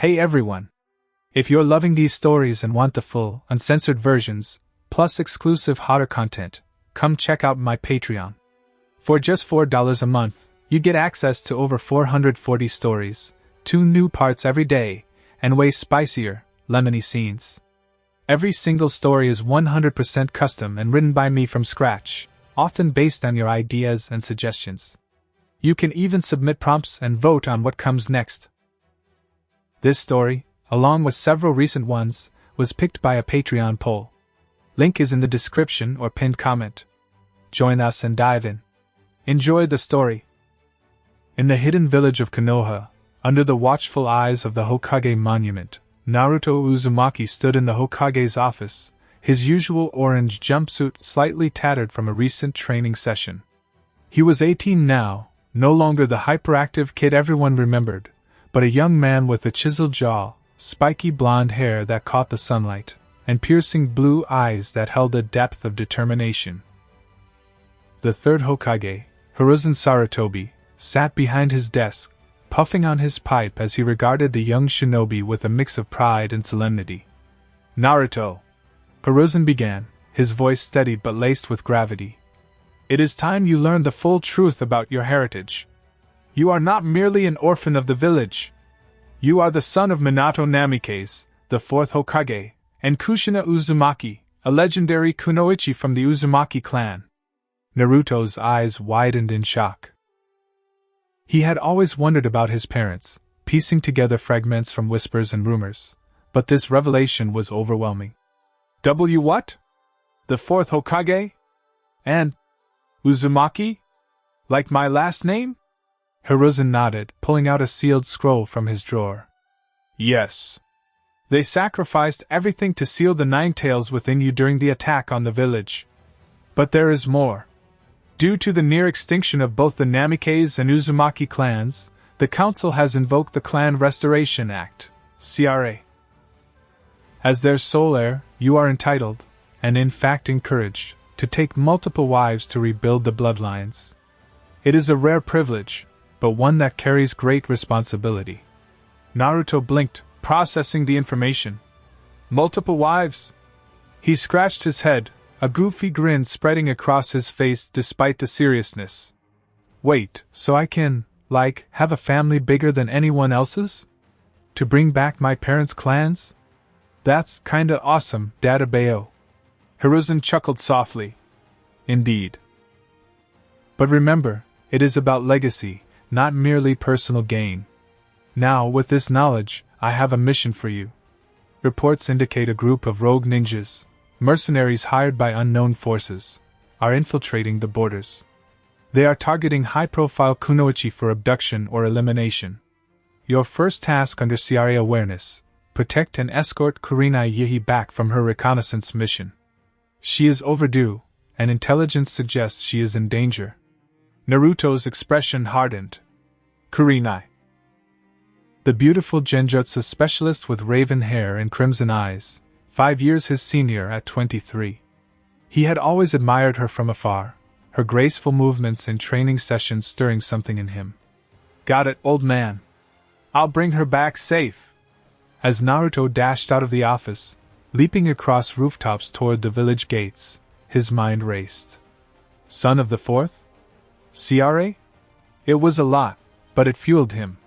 Hey everyone! If you're loving these stories and want the full, uncensored versions, plus exclusive hotter content, come check out my Patreon. For just $4 a month, you get access to over 440 stories, 2 new parts every day, and way spicier, lemony scenes. Every single story is 100% custom and written by me from scratch, often based on your ideas and suggestions. You can even submit prompts and vote on what comes next. This story, along with several recent ones, was picked by a Patreon poll. Link is in the description or pinned comment. Join us and dive in. Enjoy the story. In the hidden village of Konoha, under the watchful eyes of the Hokage monument, Naruto Uzumaki stood in the Hokage's office, his usual orange jumpsuit slightly tattered from a recent training session. He was 18 now, no longer the hyperactive kid everyone remembered, but a young man with a chiseled jaw, spiky blonde hair that caught the sunlight, and piercing blue eyes that held a depth of determination. The third Hokage, Hiruzen Sarutobi, sat behind his desk, puffing on his pipe as he regarded the young shinobi with a mix of pride and solemnity. Naruto, Hiruzen began, his voice steady but laced with gravity. It is time you learned the full truth about your heritage. You are not merely an orphan of the village. You are the son of Minato Namikaze, the fourth Hokage, and Kushina Uzumaki, a legendary kunoichi from the Uzumaki clan. Naruto's eyes widened in shock. He had always wondered about his parents, piecing together fragments from whispers and rumors, but this revelation was overwhelming. What? The fourth Hokage? And Uzumaki? Like my last name? Hiruzen nodded, pulling out a sealed scroll from his drawer. Yes. They sacrificed everything to seal the 9 tails within you during the attack on the village. But there is more. Due to the near extinction of both the Namikaze and Uzumaki clans, the Council has invoked the Clan Restoration Act, CRA. As their sole heir, you are entitled, and in fact encouraged, to take multiple wives to rebuild the bloodlines. It is a rare privilege, but one that carries great responsibility. Naruto blinked, processing the information. Multiple wives? He scratched his head, a goofy grin spreading across his face despite the seriousness. Wait, so I can, have a family bigger than anyone else's? To bring back my parents' clans? That's kinda awesome, Databeo. Hiruzen chuckled softly. Indeed. But remember, it is about legacy, not merely personal gain. Now, with this knowledge, I have a mission for you. Reports indicate a group of rogue ninjas, mercenaries hired by unknown forces, are infiltrating the borders. They are targeting high-profile kunoichi for abduction or elimination. Your first task under CRA awareness: protect and escort Kurenai Yihi back from her reconnaissance mission. She is overdue, and intelligence suggests she is in danger. Naruto's expression hardened. Kurenai. The beautiful genjutsu specialist with raven hair and crimson eyes, 5 years his senior at 23. He had always admired her from afar, her graceful movements in training sessions stirring something in him. Got it, old man. I'll bring her back safe. As Naruto dashed out of the office, leaping across rooftops toward the village gates, his mind raced. Son of the fourth? CRA? It was a lot, but it fueled him.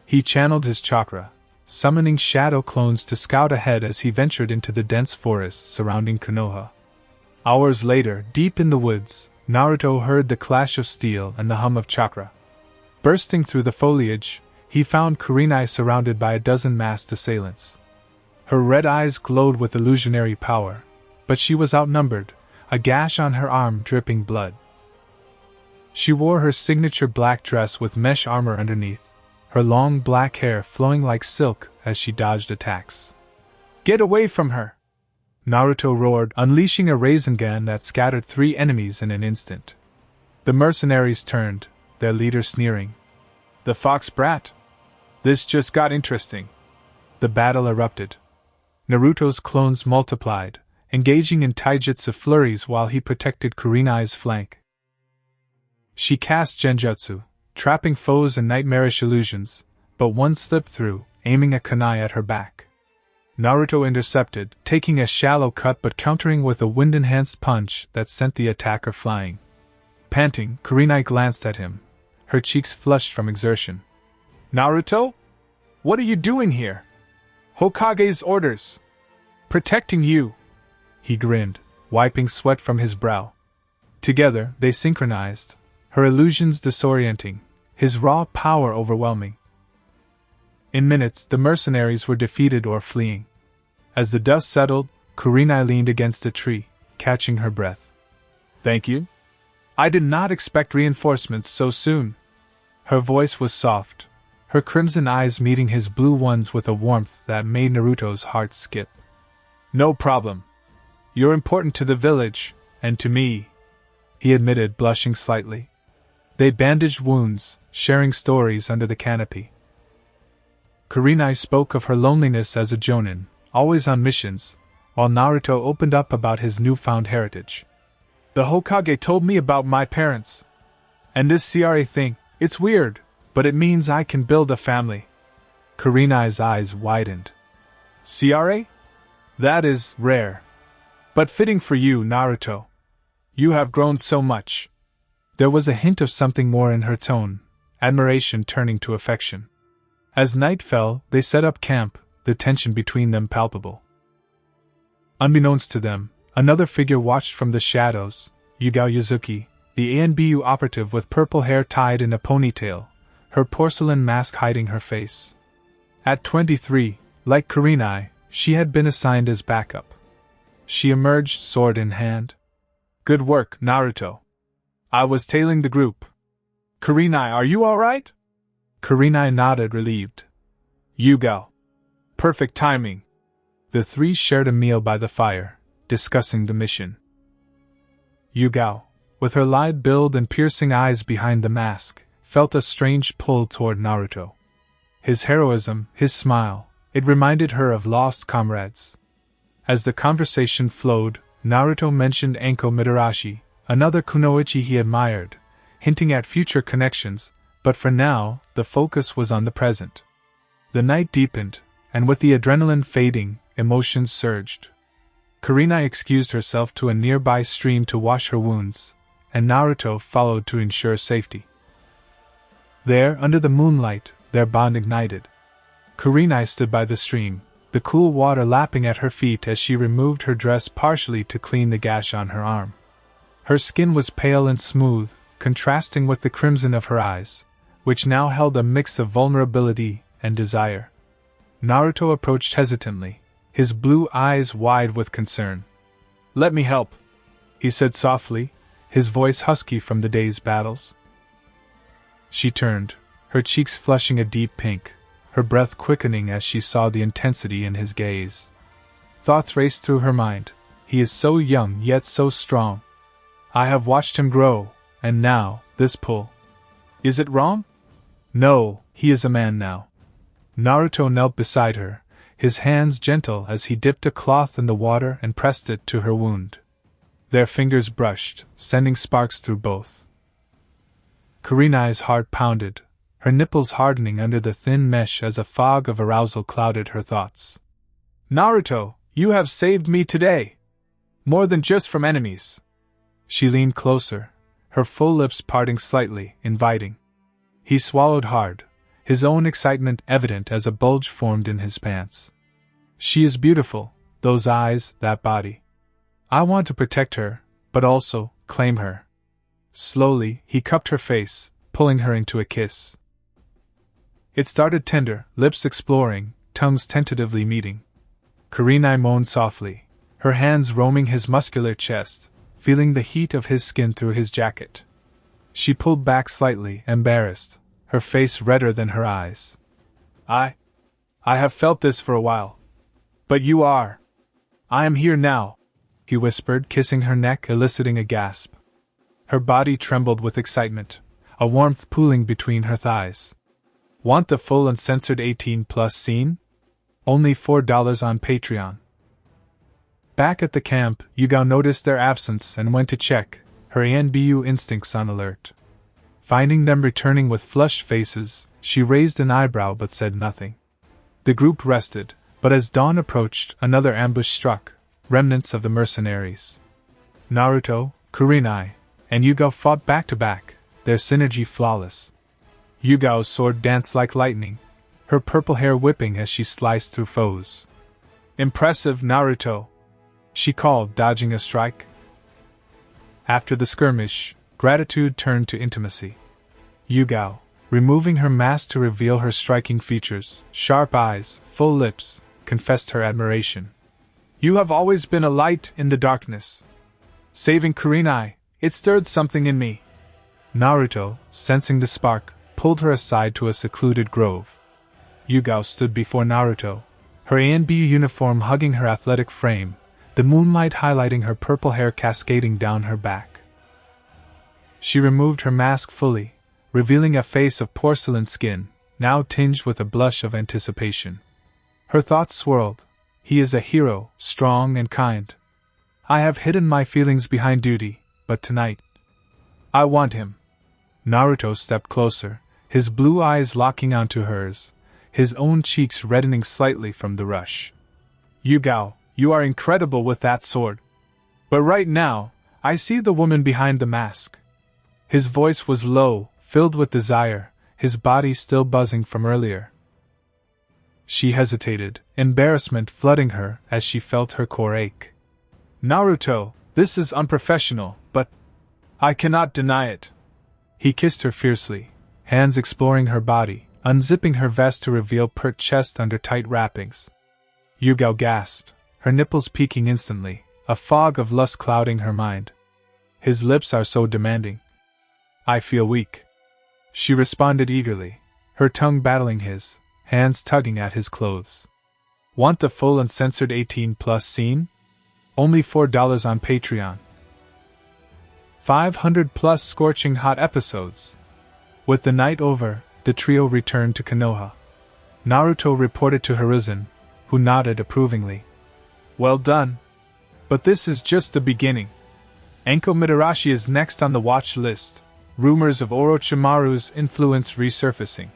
He channeled his chakra, summoning shadow clones to scout ahead as he ventured into the dense forests surrounding Konoha. Hours later, deep in the woods, Naruto heard the clash of steel and the hum of chakra. Bursting through the foliage, he found Kurenai surrounded by a dozen masked assailants. Her red eyes glowed with illusionary power, but she was outnumbered, a gash on her arm dripping blood. She wore her signature black dress with mesh armor underneath, her long black hair flowing like silk as she dodged attacks. Get away from her! Naruto roared, unleashing a Rasengan that scattered 3 enemies in an instant. The mercenaries turned, their leader sneering. The fox brat? This just got interesting. The battle erupted. Naruto's clones multiplied, engaging in taijutsu flurries while he protected Kurenai's flank. She cast genjutsu, trapping foes in nightmarish illusions, but one slipped through, aiming a kunai at her back. Naruto intercepted, taking a shallow cut but countering with a wind-enhanced punch that sent the attacker flying. Panting, Kurenai glanced at him, her cheeks flushed from exertion. "Naruto? What are you doing here?" "Hokage's orders. Protecting you." He grinned, wiping sweat from his brow. Together, they synchronized, her illusions disorienting, his raw power overwhelming. In minutes, the mercenaries were defeated or fleeing. As the dust settled, Kurenai leaned against a tree, catching her breath. "Thank you. I did not expect reinforcements so soon." Her voice was soft, her crimson eyes meeting his blue ones with a warmth that made Naruto's heart skip. "No problem. You're important to the village, and to me," he admitted, blushing slightly. They bandaged wounds, sharing stories under the canopy. Kurenai spoke of her loneliness as a jonin, always on missions, while Naruto opened up about his newfound heritage. "The Hokage told me about my parents. And this CRA thing, it's weird, but it means I can build a family." Kurenai's eyes widened. "CRA? That is rare. But fitting for you, Naruto. You have grown so much." There was a hint of something more in her tone, admiration turning to affection. As night fell, they set up camp, the tension between them palpable. Unbeknownst to them, another figure watched from the shadows, Yugao Yuzuki, the ANBU operative with purple hair tied in a ponytail, her porcelain mask hiding her face. At 23, like Kurenai, she had been assigned as backup. She emerged, sword in hand. "Good work, Naruto. I was tailing the group. Kurenai, are you alright?" Kurenai nodded, relieved. "Yugao. Perfect timing." The three shared a meal by the fire, discussing the mission. Yugao, with her lithe build and piercing eyes behind the mask, felt a strange pull toward Naruto. His heroism, his smile, it reminded her of lost comrades. As the conversation flowed, Naruto mentioned Anko Mitarashi, another kunoichi he admired, hinting at future connections, but for now, the focus was on the present. The night deepened, and with the adrenaline fading, emotions surged. Kurenai excused herself to a nearby stream to wash her wounds, and Naruto followed to ensure safety. There, under the moonlight, their bond ignited. Kurenai stood by the stream, the cool water lapping at her feet as she removed her dress partially to clean the gash on her arm. Her skin was pale and smooth, contrasting with the crimson of her eyes, which now held a mix of vulnerability and desire. Naruto approached hesitantly, his blue eyes wide with concern. "Let me help," he said softly, his voice husky from the day's battles. She turned, her cheeks flushing a deep pink, her breath quickening as she saw the intensity in his gaze. Thoughts raced through her mind. He is so young yet so strong. I have watched him grow, and now, this pull. Is it wrong? No, he is a man now. Naruto knelt beside her, his hands gentle as he dipped a cloth in the water and pressed it to her wound. Their fingers brushed, sending sparks through both. Kurenai's heart pounded, her nipples hardening under the thin mesh as a fog of arousal clouded her thoughts. "Naruto, you have saved me today! More than just from enemies." She leaned closer, her full lips parting slightly, inviting. He swallowed hard, his own excitement evident as a bulge formed in his pants. "She is beautiful, those eyes, that body. I want to protect her, but also claim her." Slowly, he cupped her face, pulling her into a kiss. It started tender, lips exploring, tongues tentatively meeting. Kurenai moaned softly, her hands roaming his muscular chest, feeling the heat of his skin through his jacket. She pulled back slightly, embarrassed, her face redder than her eyes. I have felt this for a while. But you are. I am here now," he whispered, kissing her neck, eliciting a gasp. Her body trembled with excitement, a warmth pooling between her thighs. Want the full uncensored 18+ scene? Only $4 on Patreon. Back at the camp, Yugao noticed their absence and went to check, her ANBU instincts on alert. Finding them returning with flushed faces, she raised an eyebrow but said nothing. The group rested, but as dawn approached, another ambush struck, remnants of the mercenaries. Naruto, Kurenai, and Yugao fought back to back, their synergy flawless. Yugao's sword danced like lightning, her purple hair whipping as she sliced through foes. "Impressive, Naruto," she called, dodging a strike. After the skirmish, gratitude turned to intimacy. Yugao, removing her mask to reveal her striking features, sharp eyes, full lips, confessed her admiration. "You have always been a light in the darkness. Saving Kurenai, it stirred something in me." Naruto, sensing the spark, pulled her aside to a secluded grove. Yugao stood before Naruto, her A&B uniform hugging her athletic frame, the moonlight highlighting her purple hair cascading down her back. She removed her mask fully, revealing a face of porcelain skin, now tinged with a blush of anticipation. Her thoughts swirled. He is a hero, strong and kind. I have hidden my feelings behind duty, but tonight, I want him. Naruto stepped closer, his blue eyes locking onto hers, his own cheeks reddening slightly from the rush. "Yugao, you are incredible with that sword. But right now, I see the woman behind the mask." His voice was low, filled with desire, his body still buzzing from earlier. She hesitated, embarrassment flooding her as she felt her core ache. "Naruto, this is unprofessional, but I cannot deny it." He kissed her fiercely, hands exploring her body, unzipping her vest to reveal pert chest under tight wrappings. Yugao gasped, her nipples peaking instantly, a fog of lust clouding her mind. "His lips are so demanding. I feel weak." She responded eagerly, her tongue battling his, hands tugging at his clothes. Want the full uncensored 18+ scene? Only $4 on Patreon. 500+ scorching hot episodes. With the night over, the trio returned to Konoha. Naruto reported to Hiruzen, who nodded approvingly. "Well done. But this is just the beginning. Anko Mitarashi is next on the watch list, rumors of Orochimaru's influence resurfacing."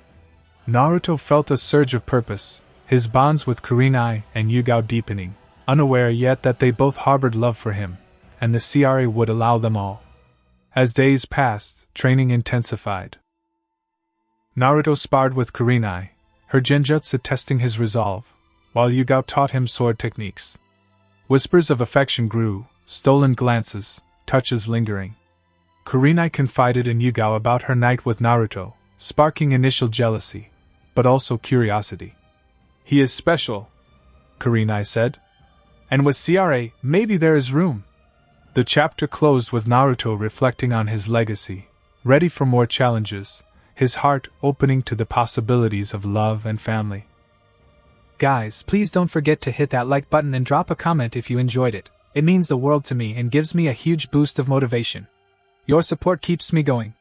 Naruto felt a surge of purpose, his bonds with Kurenai and Yugao deepening, unaware yet that they both harbored love for him, and the CRA would allow them all. As days passed, training intensified. Naruto sparred with Kurenai, her genjutsu testing his resolve, while Yugao taught him sword techniques. Whispers of affection grew, stolen glances, touches lingering. Kurenai confided in Yugao about her night with Naruto, sparking initial jealousy, but also curiosity. "He is special," Kurenai said. "And with CRA, maybe there is room." The chapter closed with Naruto reflecting on his legacy, ready for more challenges, his heart opening to the possibilities of love and family. Guys, please don't forget to hit that like button and drop a comment if you enjoyed it. It means the world to me and gives me a huge boost of motivation. Your support keeps me going.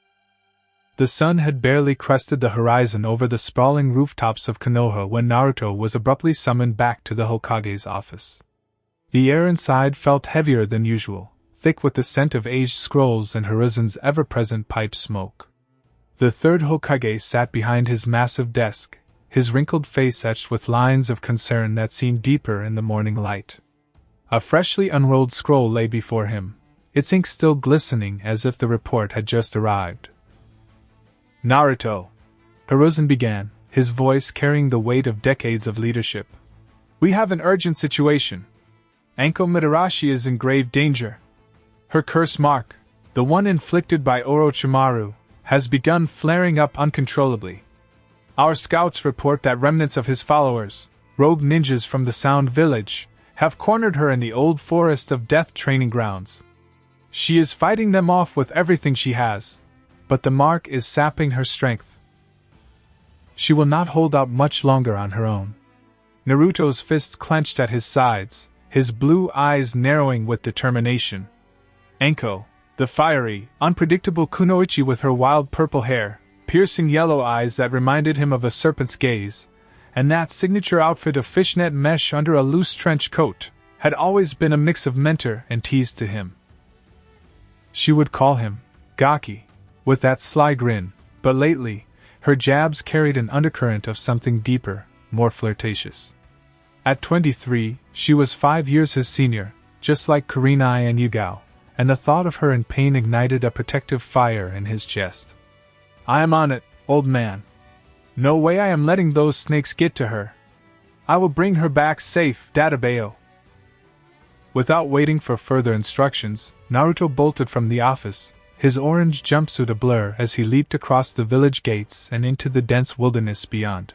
The sun had barely crested the horizon over the sprawling rooftops of Konoha when Naruto was abruptly summoned back to the Hokage's office. The air inside felt heavier than usual, thick with the scent of aged scrolls and Hiruzen's ever-present pipe smoke. The third Hokage sat behind his massive desk, his wrinkled face etched with lines of concern that seemed deeper in the morning light. A freshly unrolled scroll lay before him, its ink still glistening as if the report had just arrived. "Naruto," Hiruzen began, his voice carrying the weight of decades of leadership. "We have an urgent situation. Anko Mitarashi is in grave danger. Her curse mark, the one inflicted by Orochimaru, has begun flaring up uncontrollably. Our scouts report that remnants of his followers, rogue ninjas from the Sound Village, have cornered her in the old Forest of Death training grounds. She is fighting them off with everything she has, but the mark is sapping her strength. She will not hold out much longer on her own." Naruto's fists clenched at his sides, his blue eyes narrowing with determination. Anko, the fiery, unpredictable kunoichi with her wild purple hair, piercing yellow eyes that reminded him of a serpent's gaze, and that signature outfit of fishnet mesh under a loose trench coat, had always been a mix of mentor and tease to him. She would call him Gaki, with that sly grin, but lately, her jabs carried an undercurrent of something deeper, more flirtatious. At 23, she was 5 years his senior, just like Kurenai and Yugao, and the thought of her in pain ignited a protective fire in his chest. I am on it, old man. No way I am letting those snakes get to her. I will bring her back safe, Databeo. Without waiting for further instructions, Naruto bolted from the office, his orange jumpsuit a blur as he leaped across the village gates and into the dense wilderness beyond.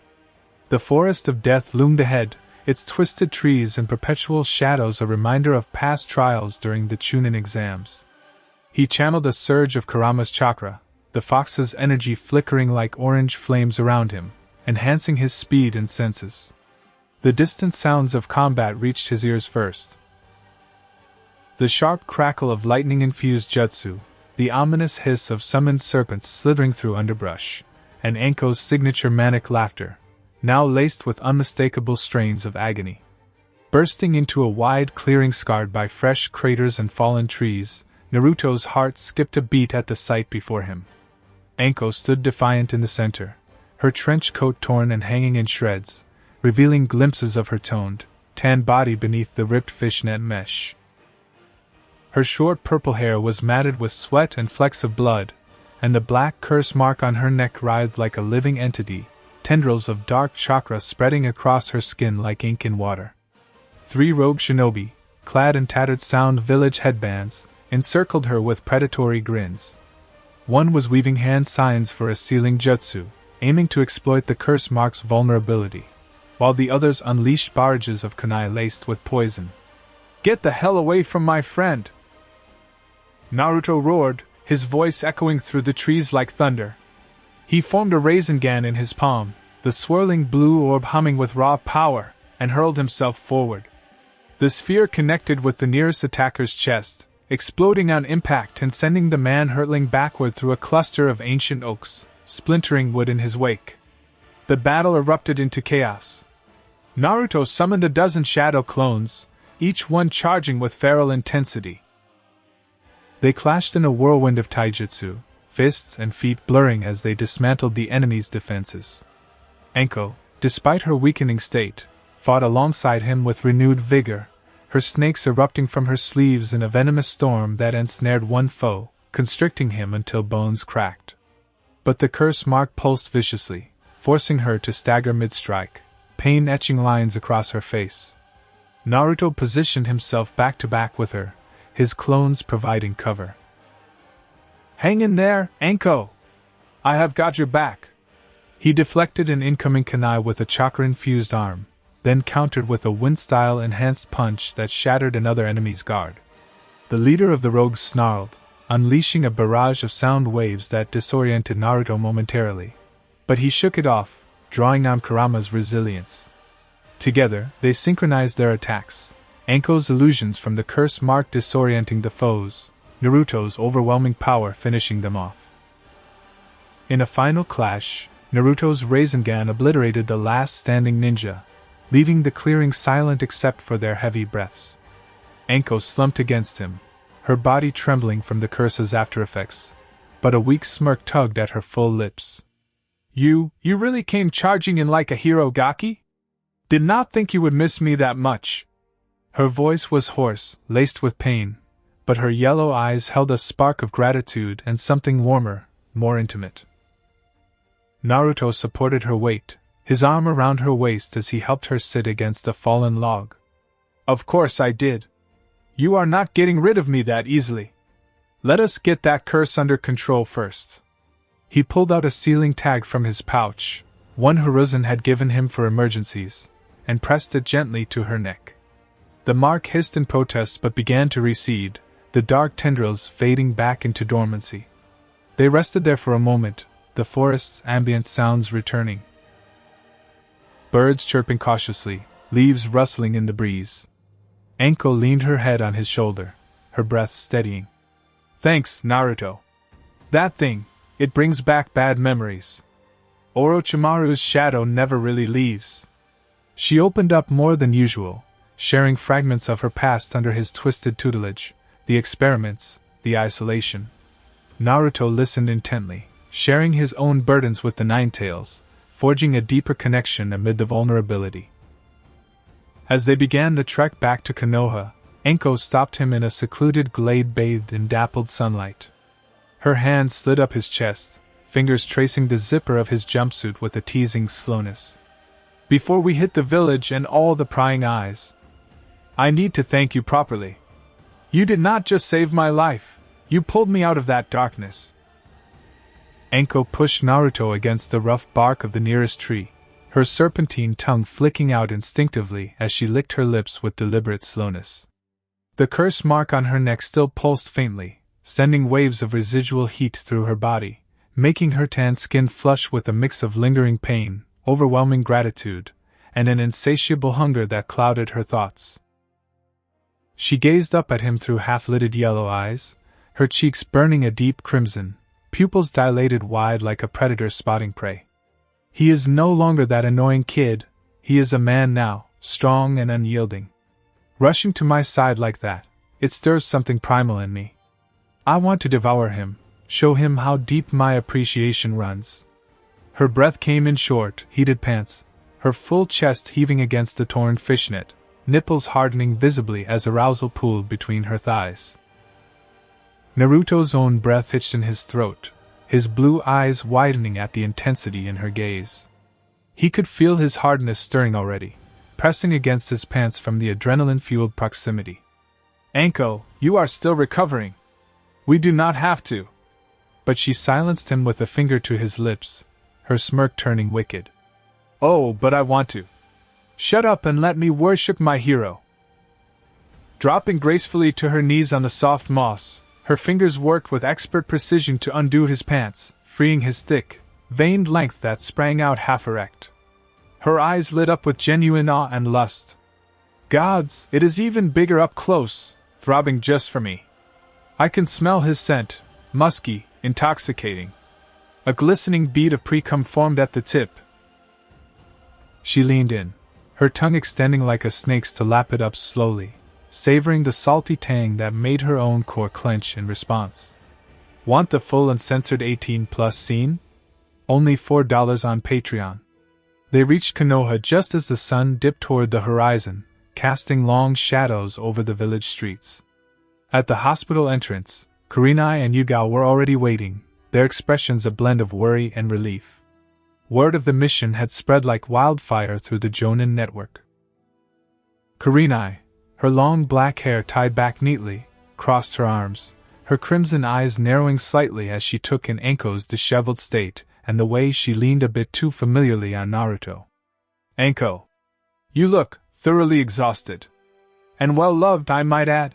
The forest of death loomed ahead, its twisted trees and perpetual shadows a reminder of past trials during the Chunin exams. He channeled a surge of Kurama's chakra, the fox's energy flickering like orange flames around him, enhancing his speed and senses. The distant sounds of combat reached his ears first. The sharp crackle of lightning-infused jutsu, the ominous hiss of summoned serpents slithering through underbrush, and Anko's signature manic laughter, now laced with unmistakable strains of agony. Bursting into a wide clearing scarred by fresh craters and fallen trees, Naruto's heart skipped a beat at the sight before him. Anko stood defiant in the center, her trench coat torn and hanging in shreds, revealing glimpses of her toned, tan body beneath the ripped fishnet mesh. Her short purple hair was matted with sweat and flecks of blood, and the black curse mark on her neck writhed like a living entity, tendrils of dark chakra spreading across her skin like ink in water. 3 rogue shinobi, clad in tattered sound village headbands, encircled her with predatory grins. One was weaving hand signs for a sealing jutsu, aiming to exploit the curse mark's vulnerability, while the others unleashed barrages of kunai laced with poison. Get the hell away from my friend! Naruto roared, his voice echoing through the trees like thunder. He formed a Rasengan in his palm, the swirling blue orb humming with raw power, and hurled himself forward. The sphere connected with the nearest attacker's chest, exploding on impact and sending the man hurtling backward through a cluster of ancient oaks, splintering wood in his wake. The battle erupted into chaos. Naruto summoned a dozen shadow clones, each one charging with feral intensity. They clashed in a whirlwind of taijutsu, fists and feet blurring as they dismantled the enemy's defenses. Anko, despite her weakening state, fought alongside him with renewed vigor, her snakes erupting from her sleeves in a venomous storm that ensnared one foe, constricting him until bones cracked. But the curse mark pulsed viciously, forcing her to stagger mid-strike, pain etching lines across her face. Naruto positioned himself back-to-back with her, his clones providing cover. Hang in there, Anko! I have got your back! He deflected an incoming kunai with a chakra-infused arm, then countered with a wind-style enhanced punch that shattered another enemy's guard. The leader of the rogues snarled, unleashing a barrage of sound waves that disoriented Naruto momentarily. But he shook it off, drawing on Kurama's resilience. Together, they synchronized their attacks, Anko's illusions from the curse mark disorienting the foes, Naruto's overwhelming power finishing them off. In a final clash, Naruto's Rasengan obliterated the last standing ninja, leaving the clearing silent except for their heavy breaths. Anko slumped against him, her body trembling from the curse's aftereffects, but a weak smirk tugged at her full lips. You really came charging in like a hero, Gaki? Did not think you would miss me that much. Her voice was hoarse, laced with pain, but her yellow eyes held a spark of gratitude and something warmer, more intimate. Naruto supported her weight, his arm around her waist as he helped her sit against a fallen log. Of course I did. You are not getting rid of me that easily. Let us get that curse under control first. He pulled out a sealing tag from his pouch, one Hiruzen had given him for emergencies, and pressed it gently to her neck. The mark hissed in protest but began to recede, the dark tendrils fading back into dormancy. They rested there for a moment, the forest's ambient sounds returning. Birds chirping cautiously, leaves rustling in the breeze. Anko leaned her head on his shoulder, her breath steadying. Thanks, Naruto. That thing, it brings back bad memories. Orochimaru's shadow never really leaves. She opened up more than usual, sharing fragments of her past under his twisted tutelage, the experiments, the isolation. Naruto listened intently, sharing his own burdens with the Nine-Tails, forging a deeper connection amid the vulnerability. As they began the trek back to Konoha, Anko stopped him in a secluded glade bathed in dappled sunlight. Her hand slid up his chest, fingers tracing the zipper of his jumpsuit with a teasing slowness. "Before we hit the village and all the prying eyes, I need to thank you properly. You did not just save my life, you pulled me out of that darkness." Anko pushed Naruto against the rough bark of the nearest tree, her serpentine tongue flicking out instinctively as she licked her lips with deliberate slowness. The curse mark on her neck still pulsed faintly, sending waves of residual heat through her body, making her tan skin flush with a mix of lingering pain, overwhelming gratitude, and an insatiable hunger that clouded her thoughts. She gazed up at him through half-lidded yellow eyes, her cheeks burning a deep crimson, pupils dilated wide like a predator spotting prey. He is no longer that annoying kid, he is a man now, strong and unyielding. Rushing to my side like that, it stirs something primal in me. I want to devour him, show him how deep my appreciation runs. Her breath came in short, heated pants, her full chest heaving against the torn fishnet, nipples hardening visibly as arousal pooled between her thighs. Naruto's own breath hitched in his throat, his blue eyes widening at the intensity in her gaze. He could feel his hardness stirring already, pressing against his pants from the adrenaline-fueled proximity. "Anko, you are still recovering. We do not have to." But she silenced him with a finger to his lips, her smirk turning wicked. "Oh, but I want to. Shut up and let me worship my hero." Dropping gracefully to her knees on the soft moss, her fingers worked with expert precision to undo his pants, freeing his thick, veined length that sprang out half erect. Her eyes lit up with genuine awe and lust. "Gods, it is even bigger up close, throbbing just for me. I can smell his scent, musky, intoxicating. A glistening bead of pre-cum formed at the tip." She leaned in, her tongue extending like a snake's to lap it up slowly, savoring the salty tang that made her own core clench in response. Want the full uncensored 18+ scene? Only $4 on Patreon. They reached Konoha just as the sun dipped toward the horizon, casting long shadows over the village streets. At the hospital entrance, Kurenai and Yugao were already waiting, their expressions a blend of worry and relief. Word of the mission had spread like wildfire through the Jonin network. Kurenai, her long black hair tied back neatly, crossed her arms, her crimson eyes narrowing slightly as she took in Anko's disheveled state and the way she leaned a bit too familiarly on Naruto. "Anko, you look thoroughly exhausted. And well loved, I might add."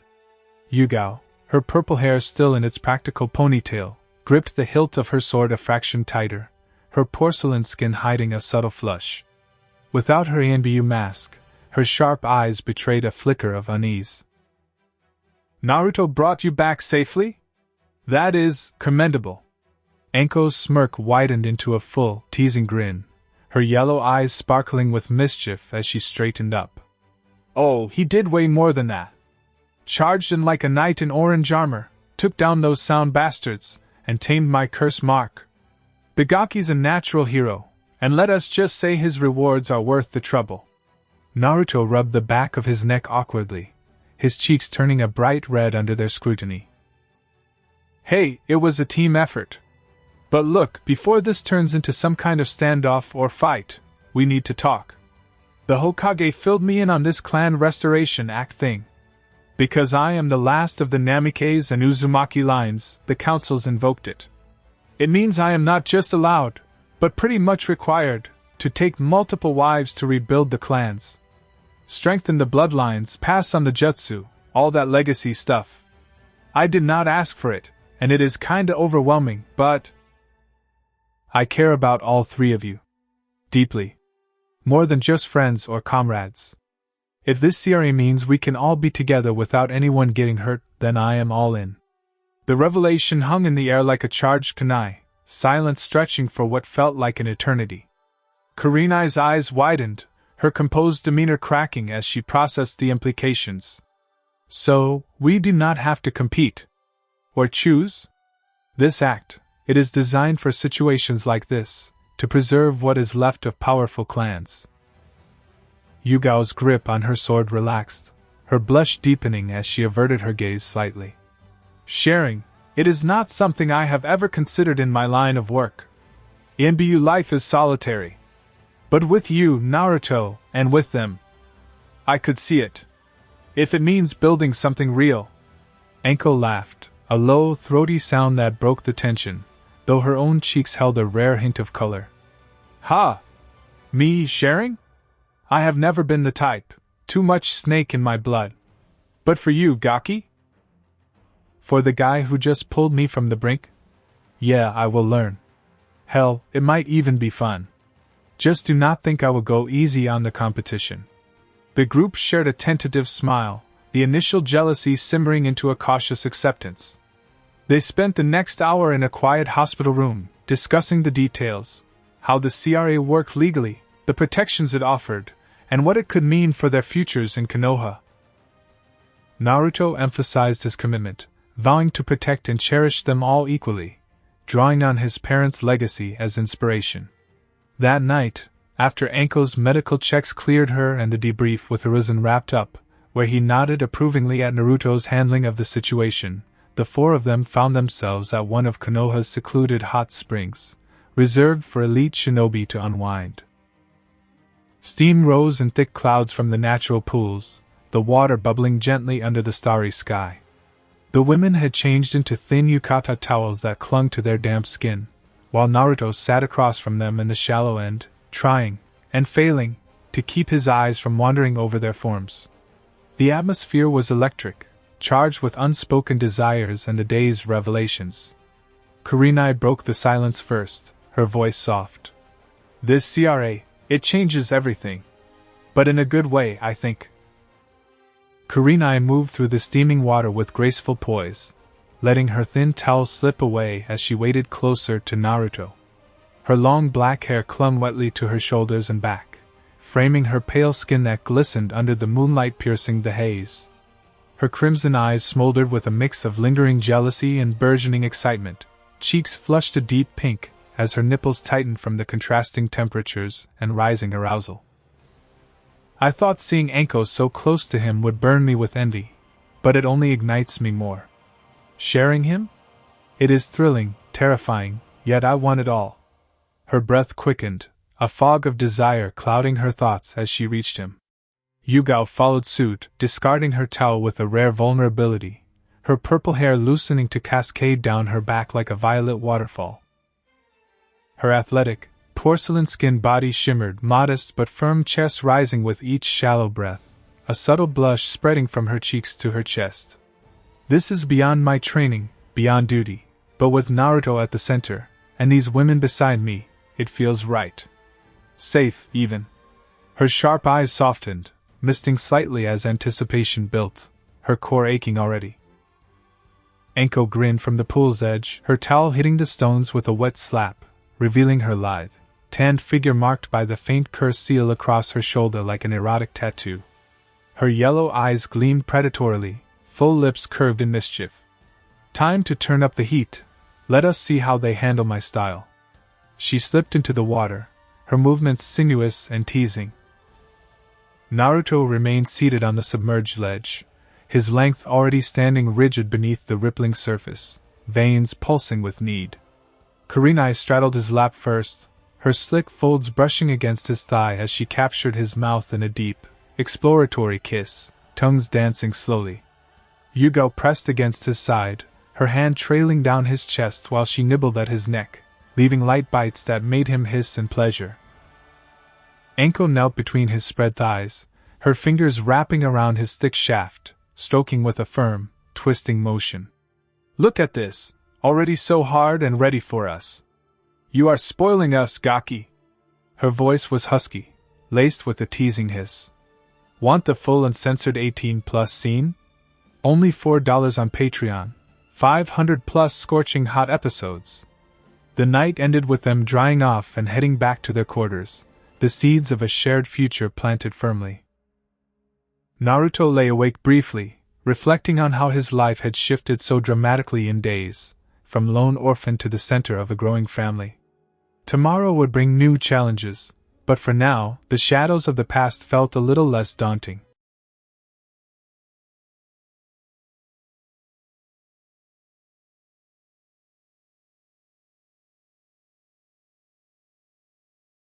Yugao, her purple hair still in its practical ponytail, gripped the hilt of her sword a fraction tighter, her porcelain skin hiding a subtle flush. Without her Anbu mask, her sharp eyes betrayed a flicker of unease. "Naruto brought you back safely? That is commendable." Anko's smirk widened into a full, teasing grin, her yellow eyes sparkling with mischief as she straightened up. "Oh, he did way more than that. Charged in like a knight in orange armor, took down those sound bastards, and tamed my curse mark. Bigaki's a natural hero, and let us just say his rewards are worth the trouble." Naruto rubbed the back of his neck awkwardly, his cheeks turning a bright red under their scrutiny. "Hey, it was a team effort. But look, before this turns into some kind of standoff or fight, we need to talk. The Hokage filled me in on this clan restoration act thing. Because I am the last of the Namikes and Uzumaki lines, the councils invoked it. It means I am not just allowed, but pretty much required, to take multiple wives to rebuild the clans. Strengthen the bloodlines, pass on the jutsu, all that legacy stuff. I did not ask for it, and it is kinda overwhelming, but I care about all three of you. Deeply. More than just friends or comrades. If this CRA means we can all be together without anyone getting hurt, then I am all in." The revelation hung in the air like a charged kunai, silence stretching for what felt like an eternity. Kurenai's eyes widened, her composed demeanor cracking as she processed the implications. "So, we do not have to compete. Or choose? This act, it is designed for situations like this, to preserve what is left of powerful clans. Yugao's grip on her sword relaxed, her blush deepening as she averted her gaze slightly. Sharing, it is not something I have ever considered in my line of work. NBU life is solitary. But with you, Naruto, and with them, I could see it. If it means building something real. Anko laughed, a low, throaty sound that broke the tension, though her own cheeks held a rare hint of color. Ha! Me sharing? I have never been the type, too much snake in my blood. But for you, Gaki? For the guy who just pulled me from the brink? Yeah, I will learn. Hell, it might even be fun. Just do not think I will go easy on the competition. The group shared a tentative smile, the initial jealousy simmering into a cautious acceptance. They spent the next hour in a quiet hospital room, discussing the details, how the CRA worked legally, the protections it offered, and what it could mean for their futures in Konoha. Naruto emphasized his commitment, vowing to protect and cherish them all equally, drawing on his parents' legacy as inspiration. That night, after Anko's medical checks cleared her and the debrief with Hiruzen wrapped up, where he nodded approvingly at Naruto's handling of the situation, the four of them found themselves at one of Konoha's secluded hot springs, reserved for elite shinobi to unwind. Steam rose in thick clouds from the natural pools, the water bubbling gently under the starry sky. The women had changed into thin yukata towels that clung to their damp skin, while Naruto sat across from them in the shallow end, trying, and failing, to keep his eyes from wandering over their forms. The atmosphere was electric, charged with unspoken desires and the day's revelations. Kurenai broke the silence first, her voice soft. This CRA, it changes everything. But in a good way, I think. Kurenai moved through the steaming water with graceful poise, letting her thin towel slip away as she waded closer to Naruto. Her long black hair clung wetly to her shoulders and back, framing her pale skin that glistened under the moonlight piercing the haze. Her crimson eyes smoldered with a mix of lingering jealousy and burgeoning excitement, cheeks flushed a deep pink as her nipples tightened from the contrasting temperatures and rising arousal. I thought seeing Anko so close to him would burn me with envy, but it only ignites me more. Sharing him? It is thrilling, terrifying, yet I want it all. Her breath quickened, a fog of desire clouding her thoughts as she reached him. Yugao followed suit, discarding her towel with a rare vulnerability, her purple hair loosening to cascade down her back like a violet waterfall. Her athletic, porcelain-skinned body shimmered, modest but firm chest rising with each shallow breath, a subtle blush spreading from her cheeks to her chest. This is beyond my training, beyond duty, but with Naruto at the center, and these women beside me, it feels right. Safe, even. Her sharp eyes softened, misting slightly as anticipation built, her core aching already. Anko grinned from the pool's edge, her towel hitting the stones with a wet slap, revealing her lithe, tanned figure marked by the faint curse seal across her shoulder like an erotic tattoo. Her yellow eyes gleamed predatorily, full lips curved in mischief. Time to turn up the heat. Let us see how they handle my style. She slipped into the water, her movements sinuous and teasing. Naruto remained seated on the submerged ledge, his length already standing rigid beneath the rippling surface, veins pulsing with need. Kurenai straddled his lap first, her slick folds brushing against his thigh as she captured his mouth in a deep, exploratory kiss, tongues dancing slowly. Yugao pressed against his side, her hand trailing down his chest while she nibbled at his neck, leaving light bites that made him hiss in pleasure. Anko knelt between his spread thighs, her fingers wrapping around his thick shaft, stroking with a firm, twisting motion. Look at this, already so hard and ready for us. You are spoiling us, Gaki. Her voice was husky, laced with a teasing hiss. Want the full uncensored 18+ scene? Only $4 on Patreon, 500+ scorching hot episodes. The night ended with them drying off and heading back to their quarters, the seeds of a shared future planted firmly. Naruto lay awake briefly, reflecting on how his life had shifted so dramatically in days, from lone orphan to the center of a growing family. Tomorrow would bring new challenges, but for now, the shadows of the past felt a little less daunting.